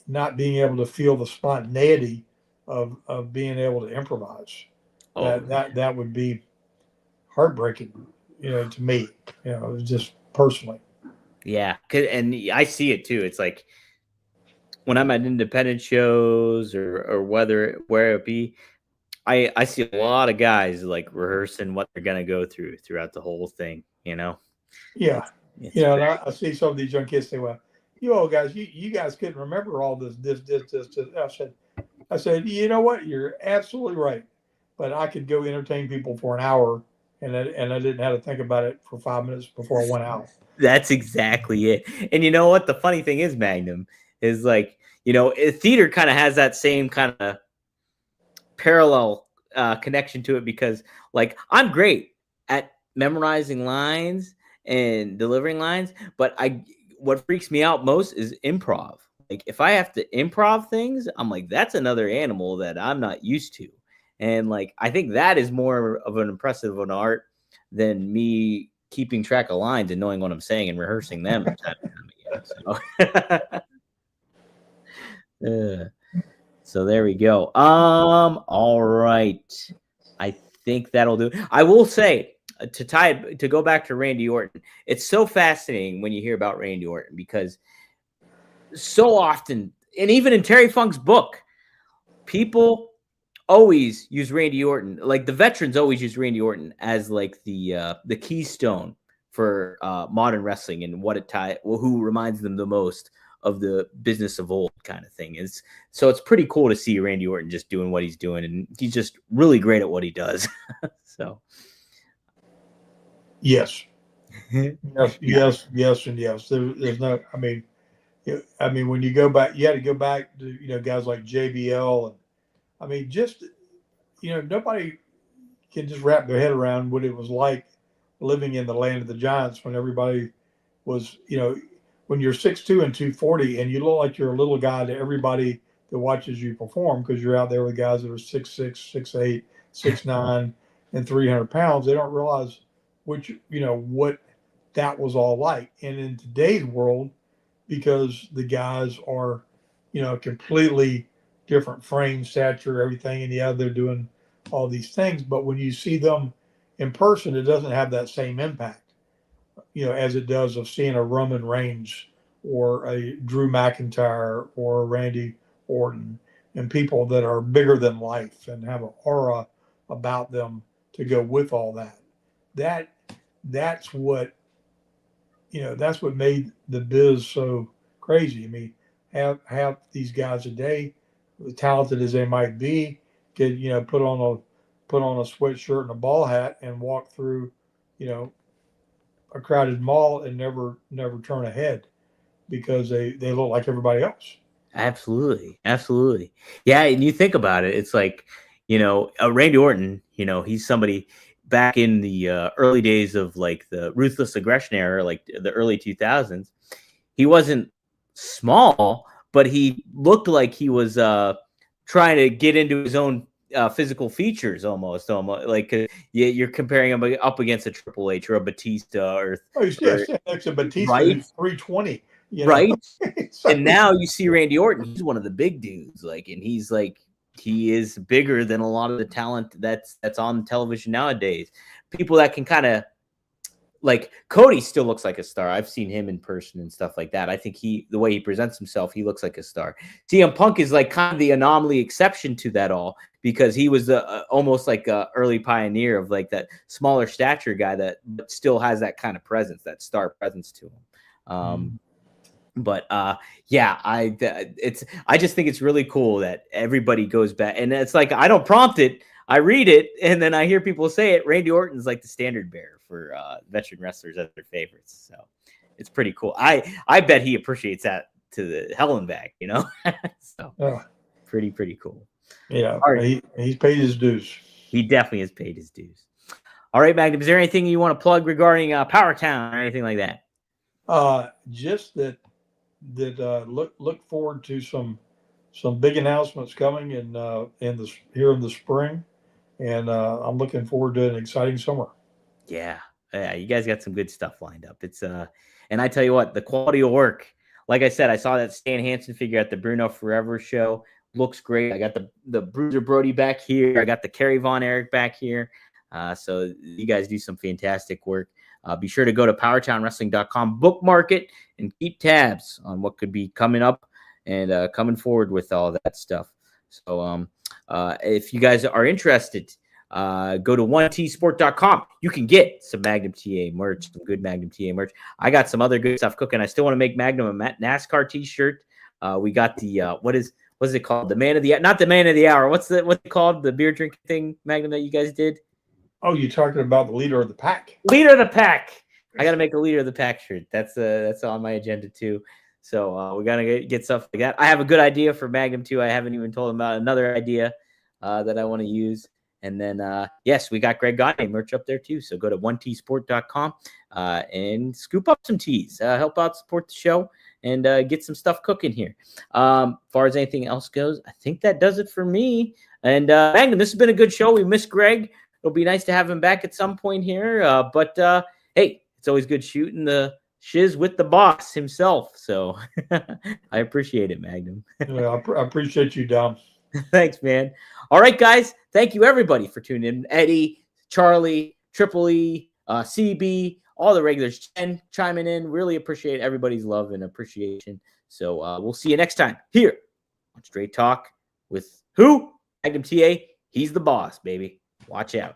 not being able to feel the spontaneity of being able to improvise. Oh, That would be heartbreaking, to me, just personally. yeah. And I see it too. It's like when I'm at independent shows or where it be, I see a lot of guys like rehearsing what they're gonna go throughout the whole thing. Yeah. It's And I see some of these young kids say, well, you old guys, you guys couldn't remember all this. I said, you know what? You're absolutely right. But I could go entertain people for an hour and I didn't have to think about it for 5 minutes before I went out. That's exactly it. And you know what? The funny thing is, Magnum, is like, theater kind of has that same kind of parallel connection to it because, like, I'm great at memorizing lines and delivering lines, but what freaks me out most is improv. Like, if I have to improv things, I'm like, that's another animal that I'm not used to. And like, I think that is more of an impressive of an art than me keeping track of lines and knowing what I'm saying and rehearsing them time and time again. So, so there we go. All right. I think that'll do. I will say to go back to Randy Orton, it's so fascinating when you hear about Randy Orton because so often, and even in Terry Funk's book, people always use Randy Orton. Like the veterans always use Randy Orton as like the keystone for modern wrestling and who reminds them the most of the business of old kind of thing. It's pretty cool to see Randy Orton just doing what he's doing, and he's just really great at what he does. So yes, yes, and yes. There's no. I mean, when you go back, you had to go back to guys like JBL, and I mean, just nobody can just wrap their head around what it was like living in the land of the giants when everybody was, when you're 6'2" and 240 and you look like you're a little guy to everybody that watches you perform because you're out there with guys that are 6'6", 6'8", 6'9", and 300 pounds. They don't realize what that was all like. And in today's world, because the guys are, completely different frame, stature, everything, and they're doing all these things. But when you see them in person, it doesn't have that same impact, as it does of seeing a Roman Reigns or a Drew McIntyre or a Randy Orton, and people that are bigger than life and have an aura about them to go with all that. That's what that's what made the biz so crazy. I mean, have these guys today, as talented as they might be, could put on a sweatshirt and a ball hat and walk through, a crowded mall and never turn a head because they look like everybody else. Absolutely. Yeah, and you think about it, it's like, Randy Orton, he's somebody back in the early days of like the ruthless aggression era, like the early 2000s. He wasn't small, but he looked like he was trying to get into his own physical features almost like you're comparing him up against a Triple H or a Batista or Next to Batista, right, who's 320, right. So, And now you see Randy Orton, he's one of the big dudes, and he is bigger than a lot of the talent that's on television nowadays. People that can kind of like Cody still looks like a star. I've seen him in person and stuff like that. I think the way he presents himself, he looks like a star. CM Punk is like kind of the anomaly exception to that all because he was almost like a early pioneer of like that smaller stature guy that still has that kind of presence, that star presence to him. But yeah, I just think it's really cool that everybody goes back, and it's like I don't prompt it, I read it, and then I hear people say it. Randy Orton's like the standard bearer for veteran wrestlers as their favorites, so it's pretty cool. I bet he appreciates that to the hell and back, so pretty cool. Yeah, right. He's paid his dues. He definitely has paid his dues. All right, Magnum, is there anything you want to plug regarding Power Town or anything like that? Just that look forward to some big announcements coming here in the spring, and I'm looking forward to an exciting summer. Yeah, Yeah, you guys got some good stuff lined up. It's and I tell you what, the quality of work. Like I said, I saw that Stan Hansen figure at the Bruno Forever show. Looks great. I got the Bruiser Brody back here. I got the Kerry Von Erich back here. So you guys do some fantastic work. Be sure to go to PowertownWrestling.com, bookmark it, and keep tabs on what could be coming up and coming forward with all that stuff. So if you guys are interested, go to 1tsport.com. You can get some Magnum TA merch, some good Magnum TA merch. I got some other good stuff cooking. I still want to make Magnum a NASCAR t-shirt. We got the what is it called? The man of the not the man of the hour. What's it called? The beer drinking thing, Magnum, that you guys did? Oh, you're talking about the leader of the pack. Leader of the pack. I got to make a leader of the pack shirt. That's on my agenda too. So we got to get stuff like that. I have a good idea for Magnum too. I haven't even told him about another idea that I want to use. And then, yes, we got Greg Gagne merch up there too. So go to 1tsport.com and scoop up some teas, help out, support the show, and get some stuff cooking here. Far as anything else goes, I think that does it for me. And Magnum, this has been a good show. We miss Greg. It'll be nice to have him back at some point here. But hey, it's always good shooting the shiz with the boss himself. So I appreciate it, Magnum. Yeah, I appreciate you, Dom. Thanks, man. All right, guys. Thank you, everybody, for tuning in. Eddie, Charlie, Triple E, CB, all the regulars chiming in. Really appreciate everybody's love and appreciation. So we'll see you next time here on Straight Talk with who? Magnum TA. He's the boss, baby. Watch out.